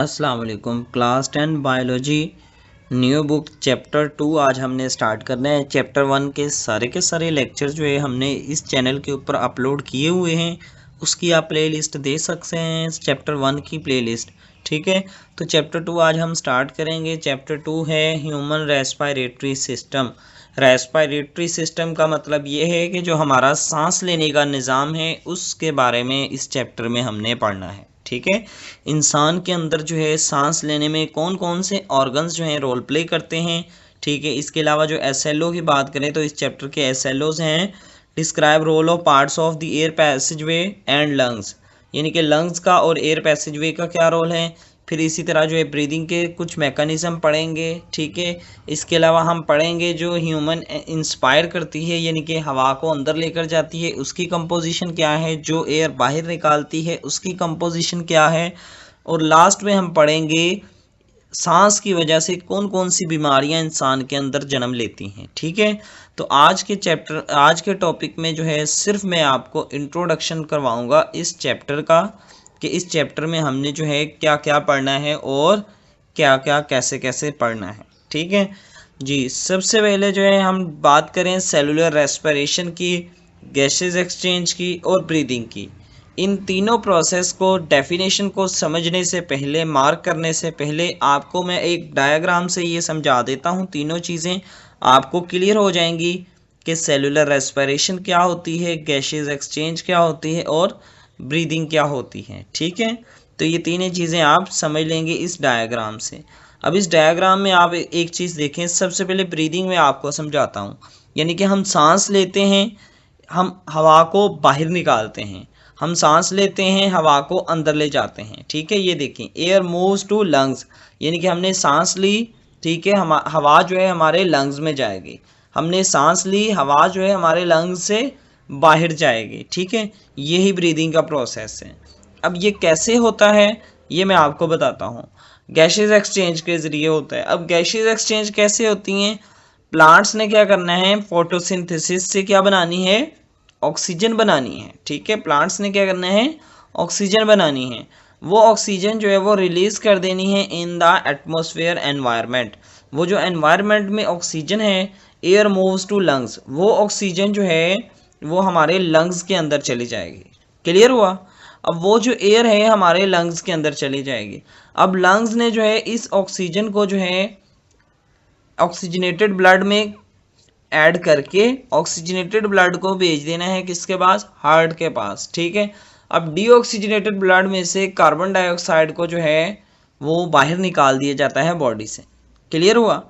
अस्सलाम वालेकुम। Class 10 biology new book chapter 2 आज हमने स्टार्ट करना है। चैप्टर 1 के सारे लेक्चर जो है हमने इस चैनल के ऊपर अपलोड किए हुए हैं, उसकी आप प्लेलिस्ट दे सकते हैं, चैप्टर 1 की प्लेलिस्ट। ठीक है, तो चैप्टर 2 आज हम स्टार्ट करेंगे। चैप्टर 2 है human respiratory system. Respiratory system का मतलब ये है कि जो हमारा सांस लेने का निज़ाम है उसके बारे में इस चैप्टर में हमने पढ़ना है। ठीक है, इंसान के अंदर जो है सांस लेने में कौन कौन से ऑर्गन्स जो हैं रोल प्ले करते हैं। ठीक है, इसके अलावा जो एसएलओ की बात करें तो इस चैप्टर के एसएलओज हैं describe role of parts of the air passageway and lungs, यानी कि लंग्स का और एयर पैसेजवे का क्या रोल है। फिर इसी तरह जो है ब्रीदिंग के कुछ मैकेनिज्म पढ़ेंगे। ठीक है, इसके अलावा हम पढ़ेंगे जो ह्यूमन इंस्पायर करती है, यानी कि हवा को अंदर लेकर जाती है, उसकी कंपोजिशन क्या है, जो एयर बाहर निकालती है उसकी कंपोजिशन क्या है। और लास्ट में हम पढ़ेंगे सांस की वजह से कौन कौन सी बीमारियां इंसान के अंदर जन्म लेती हैं। ठीक है, तो आज के टॉपिक में जो है सिर्फ मैं आपको इंट्रोडक्शन करवाऊंगा इस चैप्टर का, कि इस चैप्टर में हमने जो है क्या क्या पढ़ना है और क्या क्या कैसे कैसे पढ़ना है। ठीक है जी, सबसे पहले जो है हम बात करें सेलुलर रेस्पिरेशन की, गैसेस एक्सचेंज की और ब्रीदिंग की। इन तीनों प्रोसेस को डेफिनेशन को समझने से पहले, मार्क करने से पहले आपको मैं एक डायग्राम से ये समझा देता हूँ। तीनों चीज़ें आपको क्लियर हो जाएंगी कि सेलुलर रेस्पिरेशन क्या होती है, गैसेस एक्सचेंज क्या होती है और ब्रीदिंग क्या होती है। ठीक है, तो ये तीनों चीज़ें आप समझ लेंगे इस डायग्राम से। अब इस डायग्राम में आप एक चीज़ देखें। सबसे पहले ब्रीदिंग में आपको समझाता हूँ, यानी कि हम सांस लेते हैं, हम हवा को बाहर निकालते हैं, हम सांस लेते हैं, हवा को अंदर ले जाते हैं। ठीक है, ये देखें एयर मूव्स टू लंग्स, यानी कि हमने सांस ली। ठीक है, हम हवा जो है हमारे लंग्स में जाएगी, हमने सांस ली, हवा जो है हमारे लंग्स से बाहर जाएगी। ठीक है, यही ब्रीदिंग का प्रोसेस है। अब ये कैसे होता है ये मैं आपको बताता हूँ। गैसेस एक्सचेंज के ज़रिए होता है। अब गैसेस एक्सचेंज कैसे होती हैं? प्लांट्स ने क्या करना है, फोटोसिंथेसिस से क्या बनानी है, ऑक्सीजन बनानी है। ठीक है, प्लांट्स ने क्या करना है, ऑक्सीजन बनानी है। वो ऑक्सीजन जो है वो रिलीज कर देनी है इन द एटमॉस्फेयर एनवायरनमेंट। वो जो एनवायरनमेंट में ऑक्सीजन है, एयर मूव्स टू लंग्स, वो ऑक्सीजन जो है वो हमारे लंग्स के अंदर चली जाएगी। क्लियर हुआ? अब वो जो एयर है हमारे लंग्स के अंदर चली जाएगी। अब लंग्स ने जो है इस ऑक्सीजन को जो है ऑक्सीजनेटेड ब्लड में ऐड करके ऑक्सीजनेटेड ब्लड को भेज देना है किसके पास, हार्ट के पास। ठीक है, अब डीऑक्सीजनेटेड ब्लड में से कार्बन डाइऑक्साइड को जो है वो बाहर निकाल दिया जाता है बॉडी से। क्लियर हुआ?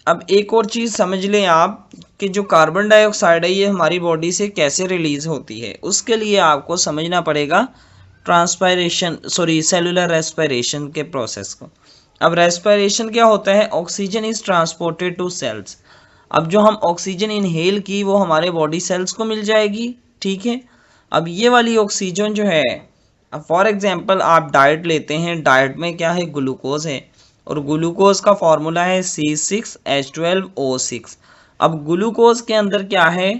अब एक और चीज़ समझ लें आप कि जो कार्बन डाइऑक्साइड है ये हमारी बॉडी से कैसे रिलीज होती है। उसके लिए आपको समझना पड़ेगा सेलुलर रेस्पिरेशन के प्रोसेस को। अब रेस्पिरेशन क्या होता है, oxygen is transported to cells. अब जो हम ऑक्सीजन इनहेल की वो हमारे बॉडी सेल्स को मिल जाएगी। ठीक है, अब ये वाली ऑक्सीजन जो है, अब फॉर एग्जांपल आप डाइट लेते हैं, डाइट में क्या है, ग्लूकोज है, और ग्लूकोज का फॉर्मूला है C6H12O6। अब ग्लूकोज के अंदर क्या है,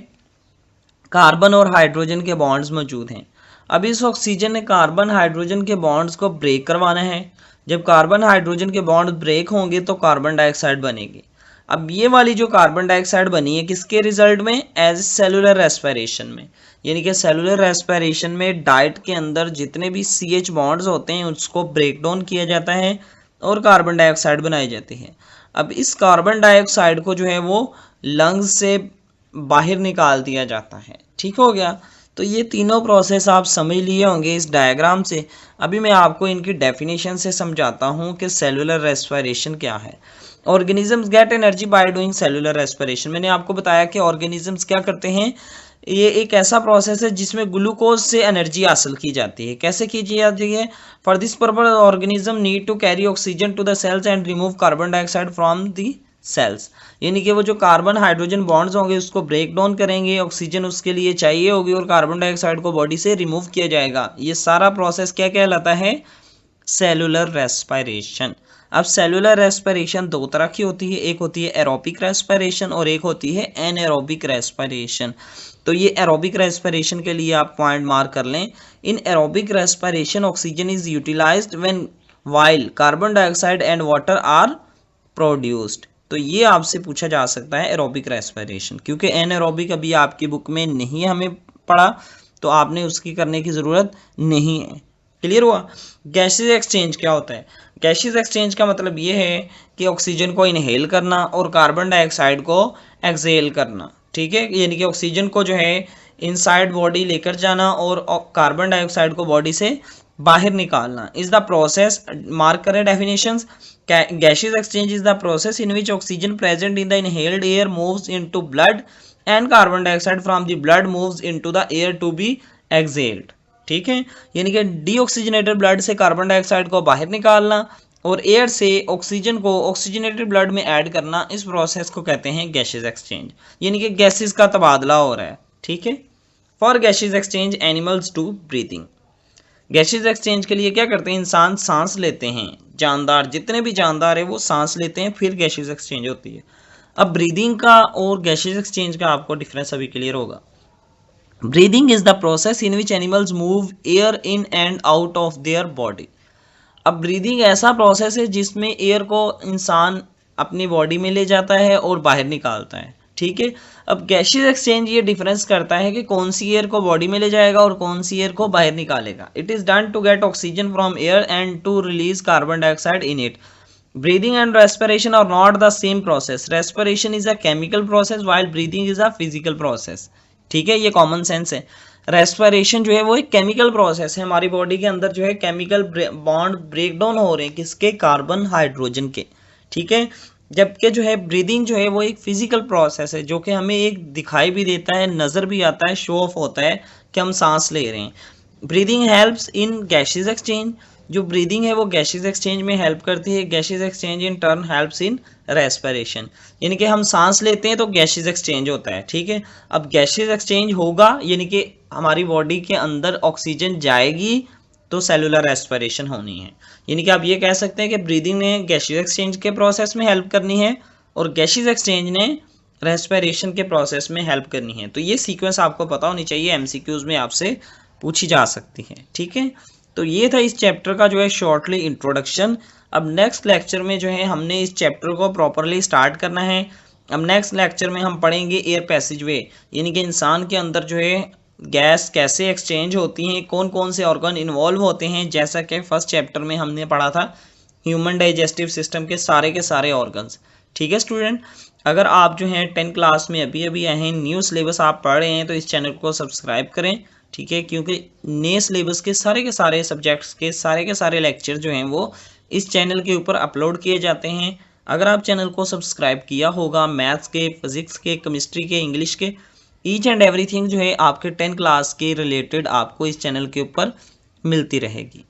कार्बन और हाइड्रोजन के बॉन्ड्स मौजूद हैं। अब इस ऑक्सीजन ने कार्बन हाइड्रोजन के बॉन्ड्स को ब्रेक करवाना है। जब कार्बन हाइड्रोजन के बॉन्ड ब्रेक होंगे तो कार्बन डाइऑक्साइड बनेगी। अब ये वाली जो कार्बन डाइऑक्साइड बनी है किसके रिजल्ट में, एज सेलुलर रेस्पिरेशन में, यानी कि सेलुलर रेस्पिरेशन में डाइट के अंदर जितने भी CH बॉन्ड्स होते हैं उसको ब्रेक डाउन किया जाता है और कार्बन डाइऑक्साइड बनाई जाती है। अब इस कार्बन डाइऑक्साइड को जो है वो लंग्स से बाहर निकाल दिया जाता है। ठीक हो गया? तो ये तीनों प्रोसेस आप समझ लिए होंगे इस डायग्राम से। अभी मैं आपको इनकी डेफिनेशन से समझाता हूँ कि सेलुलर रेस्पिरेशन क्या है। Organisms get energy by doing cellular respiration. मैंने आपको बताया कि ऑर्गेनिजम्स क्या करते हैं, ये एक ऐसा प्रोसेस है जिसमें ग्लूकोज से एनर्जी हासिल की जाती है। कैसे की जाती है? For this purpose organism need to carry oxygen to the cells and remove carbon dioxide from the cells, यानी कि वो जो कार्बन हाइड्रोजन बॉन्ड्स होंगे उसको ब्रेक डाउन करेंगे, ऑक्सीजन उसके लिए चाहिए होगी और कार्बन डाइऑक्साइड को बॉडी से रिमूव किया जाएगा। ये सारा प्रोसेस क्या कहलाता है, सेलुलर रेस्पिरेशन। अब सेलुलर रेस्पिरेशन दो तरह की होती है, एक होती है एरोबिक रेस्पिरेशन और एक होती है एनएरोबिक रेस्पिरेशन। तो ये एरोबिक रेस्पिरेशन के लिए आप पॉइंट मार्क कर लें। In aerobic respiration oxygen is utilised when while carbon dioxide and water are produced. तो ये आपसे पूछा जा सकता है एरोबिक रेस्पिरेशन, क्योंकि एनएरोबिक अभी आपकी बुक में नहीं हमें पढ़ा, तो आपने उसकी करने की ज़रूरत नहीं है। क्लियर हुआ। गैसेज एक्सचेंज क्या होता है? गैसेज एक्सचेंज का मतलब ये है कि ऑक्सीजन को इनहेल करना और कार्बन डाइऑक्साइड को एक्सहेल करना। ठीक है, यानी कि ऑक्सीजन को जो है इनसाइड बॉडी लेकर जाना और कार्बन डाइऑक्साइड को बॉडी से बाहर निकालना इज द प्रोसेस। मार्क करें definitions. Gases exchange is the process in which oxygen present in the inhaled air moves into blood and carbon dioxide from the blood moves into the air to be exhaled. ठीक है, यानी कि deoxygenated blood से carbon dioxide को बाहर निकालना और air से ऑक्सीजन को ऑक्सीजनेटेड ब्लड में ऐड करना, इस प्रोसेस को कहते हैं गैसेज एक्सचेंज, यानी कि गैसेज का तबादला हो रहा है। ठीक है। For gases exchange animals do breathing. Gases exchange के लिए क्या करते हैं? इंसान सांस लेते हैं, जानदार जितने भी जानदार है वो सांस लेते हैं, फिर गैसेज एक्सचेंज होती है। अब ब्रीदिंग का और गैसेज एक्सचेंज का आपको डिफरेंस अभी क्लियर होगा। Breathing is the process in which animals move air in and out of their body. अब ब्रीदिंग ऐसा प्रोसेस है जिसमें एयर को इंसान अपनी बॉडी में ले जाता है और बाहर निकालता है। ठीक है। अब गैसेज एक्सचेंज ये डिफरेंस करता है कि कौन सी एयर को बॉडी में ले जाएगा और कौन सी एयर को बाहर निकालेगा। It is done to get oxygen from air and to release carbon dioxide in it. Breathing and respiration are not the same process. Respiration is a chemical process while breathing is a physical process. ठीक है, ये common sense है। Respiration जो है वो एक chemical process है, हमारी बॉडी के अंदर जो है केमिकल बॉन्ड ब्रेकडाउन हो रहे हैं, किसके? कार्बन हाइड्रोजन के। ठीक है। जबकि जो है ब्रीदिंग जो है वो एक फिजिकल प्रोसेस है, जो कि हमें एक दिखाई भी देता है, नज़र भी आता है, शो ऑफ होता है कि हम सांस ले रहे हैं। Breathing helps in gases exchange. जो ब्रीदिंग है वो गैसेज एक्सचेंज में हेल्प करती है। Gases exchange in turn helps in respiration, यानी कि हम सांस लेते हैं तो गैसेज एक्सचेंज होता है। ठीक है। अब गैसेज एक्सचेंज होगा यानी कि हमारी बॉडी के अंदर ऑक्सीजन जाएगी तो सेलुलर रेस्पिरेशन होनी है। यानी कि आप ये कह सकते हैं कि ब्रीदिंग ने गैसेज एक्सचेंज के प्रोसेस में हेल्प करनी है और गैसेज एक्सचेंज ने रेस्पिरेशन के प्रोसेस में हेल्प करनी है। तो ये सीक्वेंस आपको पता होनी चाहिए, एमसीक्यूज में आपसे पूछी जा सकती है। ठीक है। तो ये था इस चैप्टर का जो है शॉर्टली इंट्रोडक्शन। अब नेक्स्ट लेक्चर में जो है हमने इस चैप्टर को प्रॉपरली स्टार्ट करना है। अब नेक्स्ट लेक्चर में हम पढ़ेंगे एयर पैसेजवे, यानी कि इंसान के अंदर जो है गैस कैसे एक्सचेंज होती हैं, कौन कौन से ऑर्गन इन्वॉल्व होते हैं, जैसा कि फर्स्ट चैप्टर में हमने पढ़ा था ह्यूमन डाइजेस्टिव सिस्टम के सारे ऑर्गन्स। ठीक है स्टूडेंट, अगर आप जो हैं 10 क्लास में अभी अभी आए हैं, न्यू सिलेबस आप पढ़ रहे हैं, तो इस चैनल को सब्सक्राइब करें। ठीक है, क्योंकि नए सिलेबस के सारे सब्जेक्ट्स के सारे लेक्चर जो हैं वो इस चैनल के ऊपर अपलोड किए जाते हैं। अगर आप चैनल को सब्सक्राइब किया होगा, मैथ्स के, फिजिक्स के, केमिस्ट्री के, इंग्लिश के, ईच एंड एवरीथिंग जो है आपके 10 क्लास के रिलेटेड आपको इस चैनल के ऊपर मिलती रहेगी।